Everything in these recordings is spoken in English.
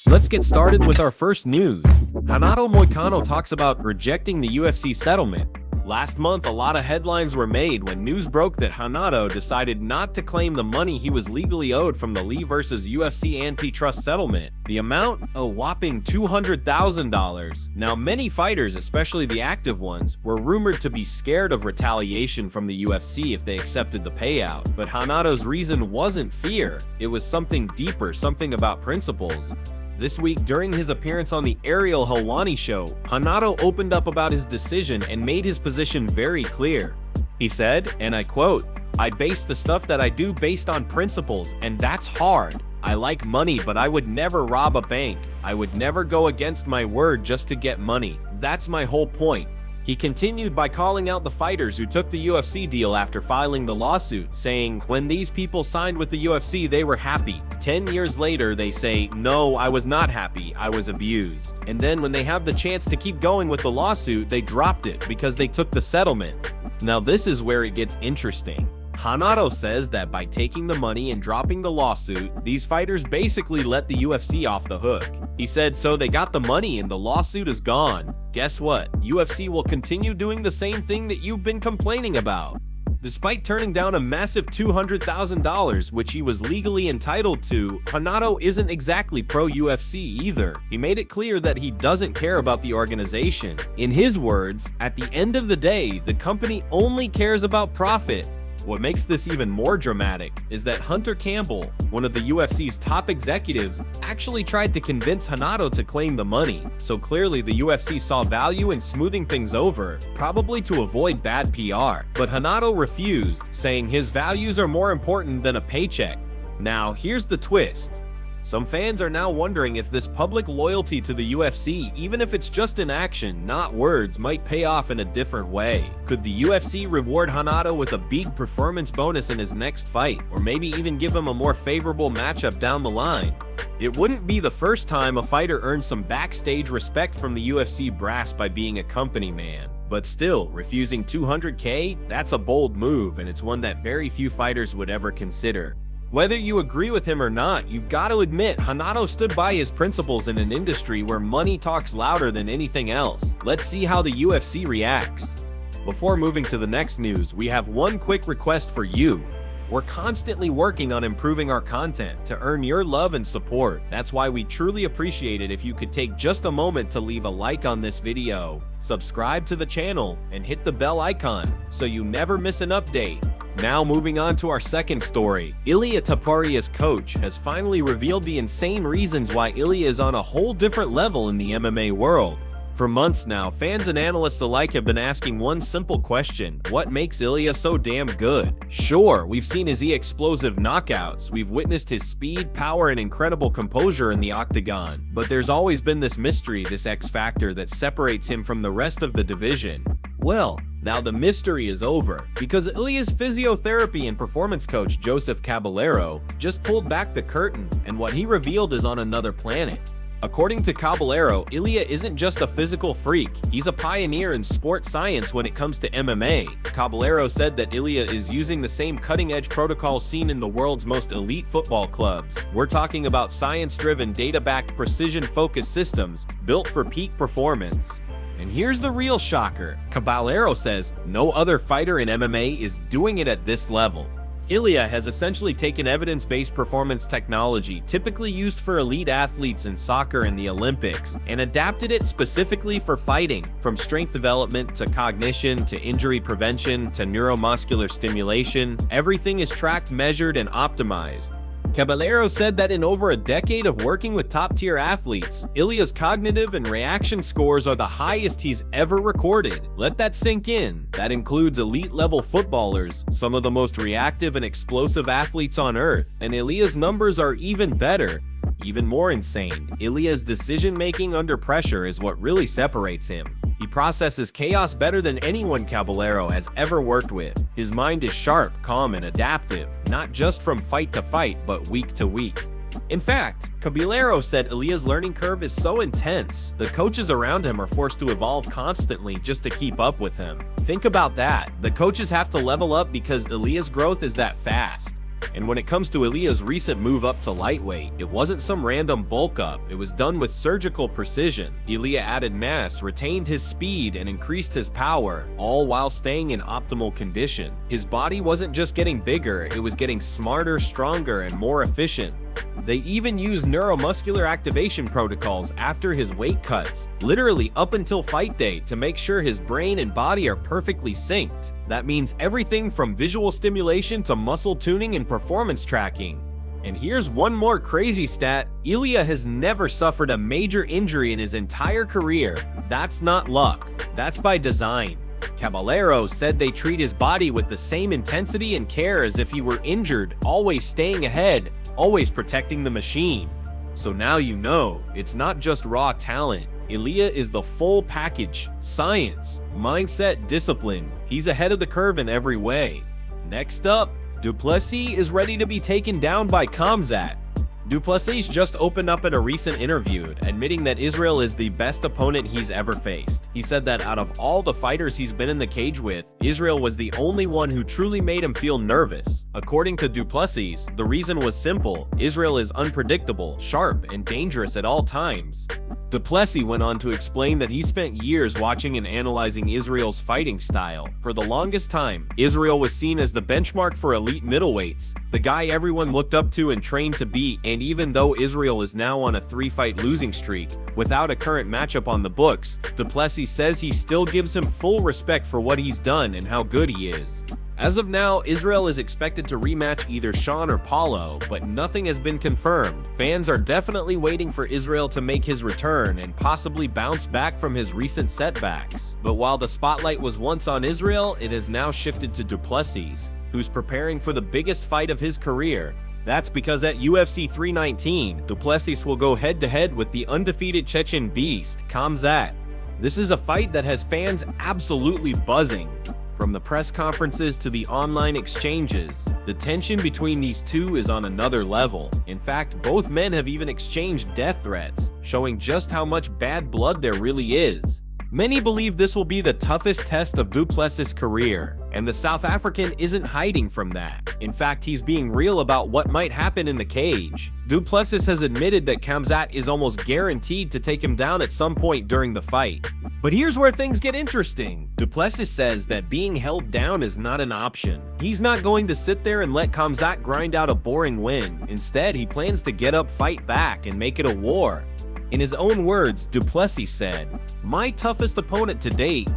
Let's get started with our first news. Hanado Moicano talks about rejecting the UFC settlement. Last month, a lot of headlines were made when news broke that Hanado decided not to claim the money he was legally owed from the Lee vs. UFC antitrust settlement. The amount? A whopping $200,000. Now, many fighters, especially the active ones, were rumored to be scared of retaliation from the UFC if they accepted the payout. But Hanado's reason wasn't fear. It was something deeper, something about principles. This week, during his appearance on the Ariel Helwani show, Hanado opened up about his decision and made his position very clear. He said, and I quote, "I base the stuff that I do based on principles, and that's hard. I like money, but I would never rob a bank. I would never go against my word just to get money. That's my whole point." He continued by calling out the fighters who took the UFC deal after filing the lawsuit, saying, "When these people signed with the UFC, they were happy. 10 years later, they say, 'No, I was not happy, I was abused.' And then when they have the chance to keep going with the lawsuit, they dropped it because they took the settlement." Now this is where it gets interesting. Hanado says that by taking the money and dropping the lawsuit, these fighters basically let the UFC off the hook. He said, so they got the money and the lawsuit is gone. Guess what? UFC will continue doing the same thing that you've been complaining about. Despite turning down a massive $200,000, which he was legally entitled to, Hanado isn't exactly pro-UFC either. He made it clear that he doesn't care about the organization. In his words, at the end of the day, the company only cares about profit. What makes this even more dramatic is that Hunter Campbell, one of the UFC's top executives, actually tried to convince Hanado to claim the money. So clearly the UFC saw value in smoothing things over, probably to avoid bad PR. But Hanado refused, saying his values are more important than a paycheck. Now, here's the twist. Some fans are now wondering if this public loyalty to the UFC, even if it's just in action, not words, might pay off in a different way. Could the UFC reward Hanado with a big performance bonus in his next fight, or maybe even give him a more favorable matchup down the line? It wouldn't be the first time a fighter earned some backstage respect from the UFC brass by being a company man. But still, refusing $200K? That's a bold move, and it's one that very few fighters would ever consider. Whether you agree with him or not, you've got to admit Hanado stood by his principles in an industry where money talks louder than anything else. Let's see how the UFC reacts. Before moving to the next news, we have one quick request for you. We're constantly working on improving our content to earn your love and support. That's why we truly appreciate it if you could take just a moment to leave a like on this video, subscribe to the channel, and hit the bell icon so you never miss an update. Now moving on to our second story. Ilia Topuria's coach has finally revealed the insane reasons why Ilia is on a whole different level in the MMA world. For months now, fans and analysts alike have been asking one simple question: what makes Ilia so damn good? Sure, we've seen his explosive knockouts, we've witnessed his speed, power, and incredible composure in the octagon, but there's always been this mystery, this X factor that separates him from the rest of the division. Well, now the mystery is over, because Ilia's physiotherapy and performance coach Joseph Caballero just pulled back the curtain, and what he revealed is on another planet. According to Caballero, Ilia isn't just a physical freak, he's a pioneer in sport science when it comes to MMA. Caballero said that Ilia is using the same cutting-edge protocols seen in the world's most elite football clubs. We're talking about science-driven, data-backed, precision-focused systems built for peak performance. And here's the real shocker. Caballero says no other fighter in MMA is doing it at this level. Ilia has essentially taken evidence-based performance technology typically used for elite athletes in soccer and the Olympics and adapted it specifically for fighting, from strength development to cognition to injury prevention to neuromuscular stimulation. Everything is tracked, measured, and optimized. Caballero said that in over a decade of working with top-tier athletes, Ilia's cognitive and reaction scores are the highest he's ever recorded. Let that sink in. That includes elite-level footballers, some of the most reactive and explosive athletes on earth, and Ilia's numbers are even better. Even more insane, Ilia's decision-making under pressure is what really separates him. He processes chaos better than anyone Caballero has ever worked with. His mind is sharp, calm, and adaptive, not just from fight to fight, but week to week. In fact, Caballero said Ilia's learning curve is so intense, the coaches around him are forced to evolve constantly just to keep up with him. Think about that. The coaches have to level up because Ilia's growth is that fast. And when it comes to Ilia's recent move up to lightweight, it wasn't some random bulk up, it was done with surgical precision. Ilia added mass, retained his speed, and increased his power, all while staying in optimal condition. His body wasn't just getting bigger, it was getting smarter, stronger, and more efficient. They even used neuromuscular activation protocols after his weight cuts, literally up until fight day, to make sure his brain and body are perfectly synced. That means everything from visual stimulation to muscle tuning and performance tracking. And here's one more crazy stat: Ilia has never suffered a major injury in his entire career. That's not luck, that's by design. Caballero said they treat his body with the same intensity and care as if he were injured, always staying ahead, always protecting the machine. So now you know, it's not just raw talent. Ilia is the full package: science, mindset, discipline. He's ahead of the curve in every way. Next up, Du Plessis is ready to be taken down by Kamzat. Du Plessis just opened up in a recent interview, admitting that Israel is the best opponent he's ever faced. He said that out of all the fighters he's been in the cage with, Israel was the only one who truly made him feel nervous. According to Du Plessis, the reason was simple: Israel is unpredictable, sharp, and dangerous at all times. Du Plessis went on to explain that he spent years watching and analyzing Israel's fighting style. For the longest time, Israel was seen as the benchmark for elite middleweights, the guy everyone looked up to and trained to beat. And even though Israel is now on a 3-fight losing streak, without a current matchup on the books, Du Plessis says he still gives him full respect for what he's done and how good he is. As of now, Israel is expected to rematch either Sean or Paulo, but nothing has been confirmed. Fans are definitely waiting for Israel to make his return and possibly bounce back from his recent setbacks. But while the spotlight was once on Israel, it has now shifted to Du Plessis, who's preparing for the biggest fight of his career. That's because at UFC 319, Du Plessis will go head-to-head with the undefeated Chechen beast, Kamzat. This is a fight that has fans absolutely buzzing. From the press conferences to the online exchanges, the tension between these two is on another level. In fact, both men have even exchanged death threats, showing just how much bad blood there really is. Many believe this will be the toughest test of Du Plessis' career, and the South African isn't hiding from that. In fact, he's being real about what might happen in the cage. Du Plessis has admitted that Kamzat is almost guaranteed to take him down at some point during the fight. But here's where things get interesting. Du Plessis says that being held down is not an option. He's not going to sit there and let Kamzat grind out a boring win. Instead, he plans to get up, fight back, and make it a war. In his own words, Du Plessis said, "My toughest opponent to date."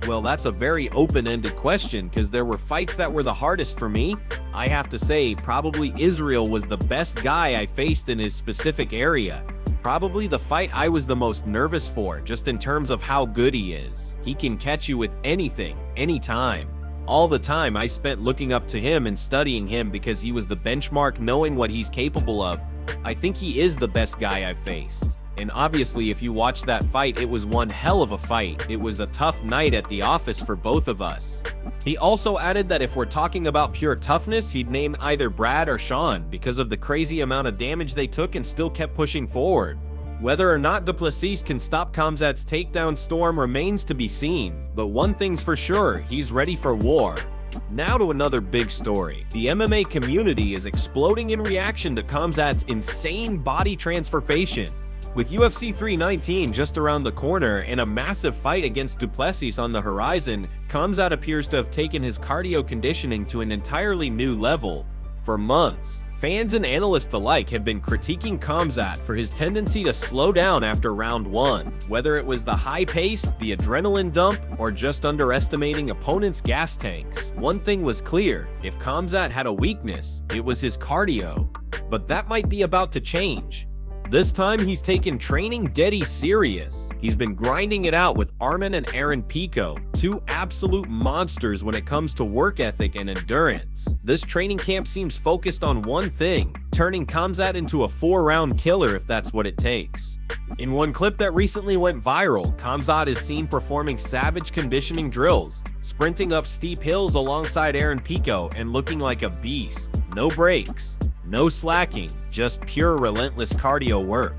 Well, that's a very open-ended question, because there were fights that were the hardest for me. I have to say, probably Israel was the best guy I faced in his specific area. Probably the fight I was the most nervous for, just in terms of how good he is. He can catch you with anything, anytime. All the time I spent looking up to him and studying him because he was the benchmark, knowing what he's capable of. I think he is the best guy I've faced. And obviously, if you watch that fight, it was one hell of a fight. It was a tough night at the office for both of us. He also added that if we're talking about pure toughness, he'd name either Brad or Sean because of the crazy amount of damage they took and still kept pushing forward. Whether or not Du Plessis can stop Kamzat's takedown storm remains to be seen, but one thing's for sure, he's ready for war. Now to another big story. The MMA community is exploding in reaction to Kamzat's insane body transformation. With UFC 319 just around the corner and a massive fight against Du Plessis on the horizon, Kamzat appears to have taken his cardio conditioning to an entirely new level. For months, fans and analysts alike have been critiquing Kamzat for his tendency to slow down after round 1, whether it was the high pace, the adrenaline dump, or just underestimating opponents' gas tanks. One thing was clear: if Kamzat had a weakness, it was his cardio. But that might be about to change. This time, he's taken training deadly serious. He's been grinding it out with Arman and Aaron Pico, two absolute monsters when it comes to work ethic and endurance. This training camp seems focused on one thing: turning Kamzat into a 4-round killer if that's what it takes. In one clip that recently went viral, Kamzat is seen performing savage conditioning drills, sprinting up steep hills alongside Aaron Pico and looking like a beast. No breaks. No slacking, just pure relentless cardio work.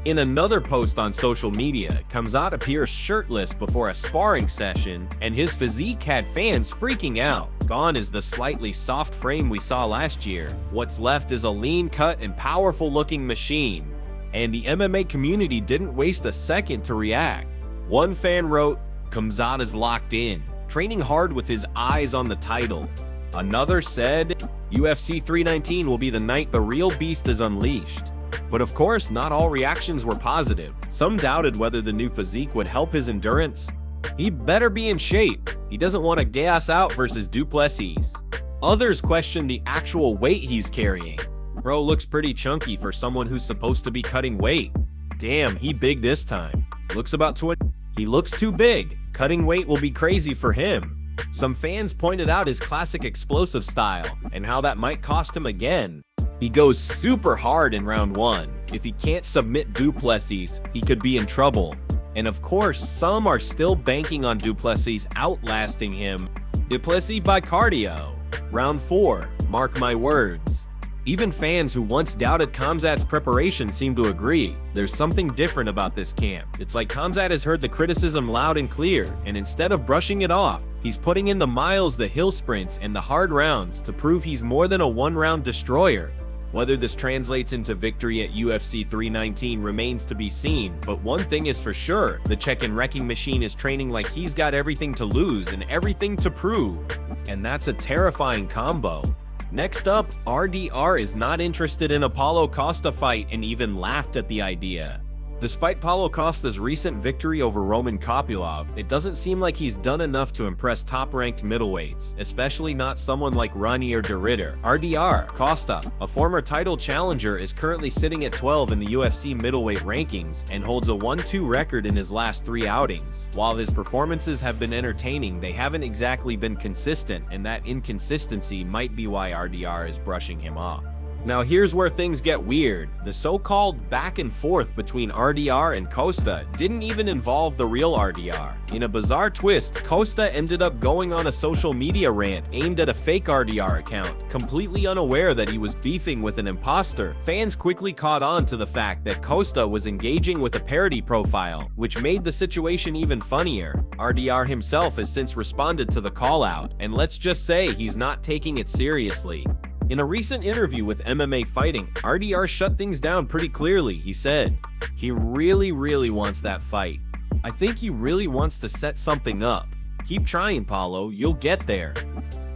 In another post on social media, Kamzat appears shirtless before a sparring session, and his physique had fans freaking out. Gone is the slightly soft frame we saw last year. What's left is a lean cut and powerful looking machine. And the MMA community didn't waste a second to react. One fan wrote, "Kamzat is locked in, training hard with his eyes on the title." Another said, "UFC 319 will be the night the real beast is unleashed." But of course, not all reactions were positive. Some doubted whether the new physique would help his endurance. He better be in shape. He doesn't want to gas out versus Du Plessis. Others questioned the actual weight he's carrying. Bro looks pretty chunky for someone who's supposed to be cutting weight. Damn, he big this time. Looks about 20. He looks too big. Cutting weight will be crazy for him. Some fans pointed out his classic explosive style and how that might cost him again. He goes super hard in round 1. If he can't submit Du Plessis, he could be in trouble. And of course, some are still banking on Du Plessis outlasting him. Du Plessis by cardio. Round 4, mark my words. Even fans who once doubted Kamzat's preparation seem to agree. There's something different about this camp. It's like Kamzat has heard the criticism loud and clear, and instead of brushing it off, he's putting in the miles, the hill sprints, and the hard rounds to prove he's more than a one-round destroyer. Whether this translates into victory at UFC 319 remains to be seen, but one thing is for sure, the Czech and wrecking machine is training like he's got everything to lose and everything to prove. And that's a terrifying combo. Next up, RDR is not interested in a Paulo Costa fight and even laughed at the idea. Despite Paulo Costa's recent victory over Roman Kopylov, it doesn't seem like he's done enough to impress top-ranked middleweights, especially not someone like Ranier de Ridder. RDR, Costa, a former title challenger, is currently sitting at 12 in the UFC middleweight rankings and holds a 1-2 record in his last 3 outings. While his performances have been entertaining, they haven't exactly been consistent, and that inconsistency might be why RDR is brushing him off. Now here's where things get weird. The so-called back and forth between RDR and Costa didn't even involve the real RDR. In a bizarre twist, Costa ended up going on a social media rant aimed at a fake RDR account, completely unaware that he was beefing with an imposter. Fans quickly caught on to the fact that Costa was engaging with a parody profile, which made the situation even funnier. RDR himself has since responded to the call-out, and let's just say he's not taking it seriously. In a recent interview with MMA Fighting, RDR shut things down pretty clearly. He said, "He really wants that fight. I think he really wants to set something up. Keep trying, Paulo, you'll get there."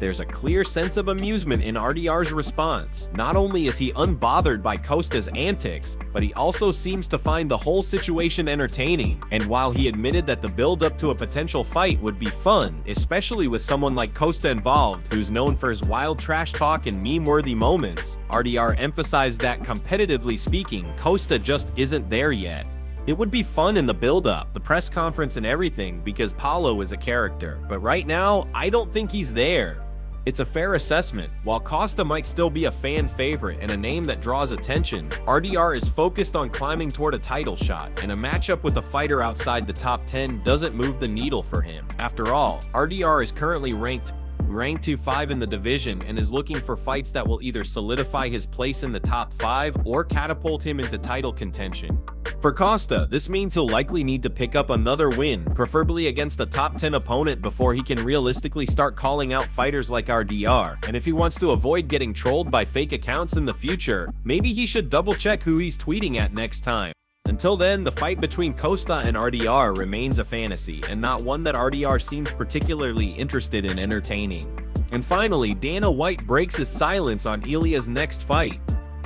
There's a clear sense of amusement in RDR's response. Not only is he unbothered by Costa's antics, but he also seems to find the whole situation entertaining. And while he admitted that the build-up to a potential fight would be fun, especially with someone like Costa involved, who's known for his wild trash talk and meme-worthy moments, RDR emphasized that, competitively speaking, Costa just isn't there yet. It would be fun in the build-up, the press conference and everything, because Paulo is a character. But right now, I don't think he's there. It's a fair assessment. While Costa might still be a fan favorite and a name that draws attention, RDR is focused on climbing toward a title shot, and a matchup with a fighter outside the top 10 doesn't move the needle for him. After all, RDR is currently ranked 2-5 in the division and is looking for fights that will either solidify his place in the top 5 or catapult him into title contention. For Costa, this means he'll likely need to pick up another win, preferably against a top 10 opponent, before he can realistically start calling out fighters like RDR. And if he wants to avoid getting trolled by fake accounts in the future, maybe he should double check who he's tweeting at next time. Until then, the fight between Costa and RDR remains a fantasy, and not one that RDR seems particularly interested in entertaining. And finally, Dana White breaks his silence on Ilia's next fight.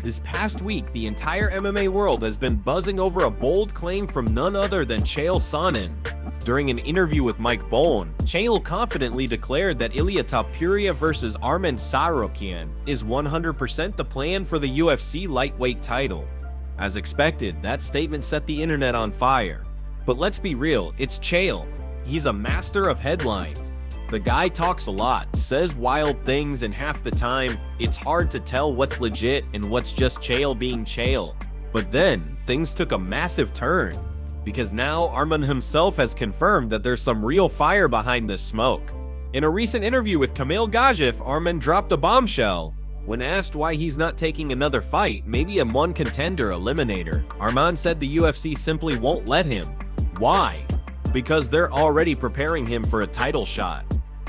This past week, the entire MMA world has been buzzing over a bold claim from none other than Chael Sonnen. During an interview with Mike Bohn, Chael confidently declared that Ilia Topuria versus Arman Tsarukyan is 100% the plan for the UFC lightweight title. As expected, that statement set the internet on fire. But let's be real, it's Chael. He's a master of headlines. The guy talks a lot, says wild things, and half the time, it's hard to tell what's legit and what's just Chael being Chael. But then, things took a massive turn, because now Arman himself has confirmed that there's some real fire behind this smoke. In a recent interview with Kamil Gajif, Arman dropped a bombshell. When asked why he's not taking another fight, maybe a one contender eliminator, Arman said the UFC simply won't let him. Why? Because they're already preparing him for a title shot.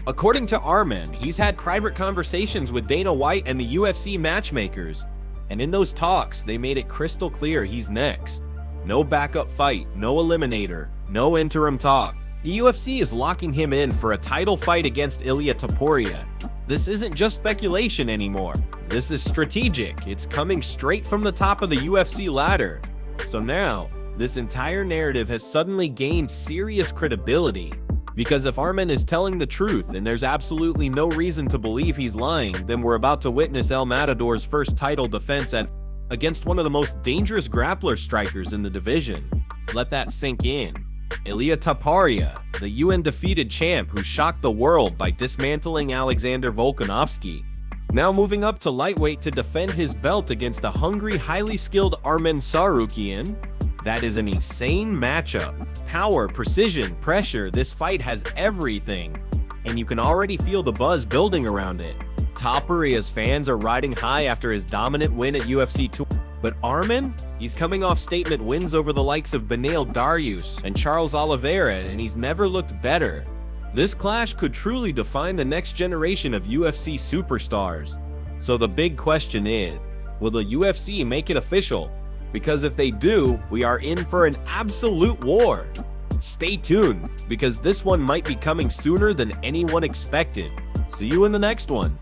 According to Arman, he's had private conversations with Dana White and the UFC matchmakers, and in those talks, they made it crystal clear he's next. No backup fight, no eliminator, no interim talk. The UFC is locking him in for a title fight against Ilia Topuria. This isn't just speculation anymore. This is strategic. It's coming straight from the top of the UFC ladder. So now, this entire narrative has suddenly gained serious credibility. Because if Arman is telling the truth and there's absolutely no reason to believe he's lying, then we're about to witness El Matador's first title defense against one of the most dangerous grappler strikers in the division. Let that sink in. Ilia Topuria, the UN-defeated champ who shocked the world by dismantling Alexander Volkanovski. Now moving up to lightweight to defend his belt against a hungry, highly skilled Arman Tsarukyan. That is an insane matchup. Power, precision, pressure, this fight has everything. And you can already feel the buzz building around it. Topurias fans are riding high after his dominant win at UFC 2. But Arman? He's coming off statement wins over the likes of Beneil Dariush and Charles Oliveira, and he's never looked better. This clash could truly define the next generation of UFC superstars. So the big question is, will the UFC make it official? Because if they do, we are in for an absolute war. Stay tuned, because this one might be coming sooner than anyone expected. See you in the next one.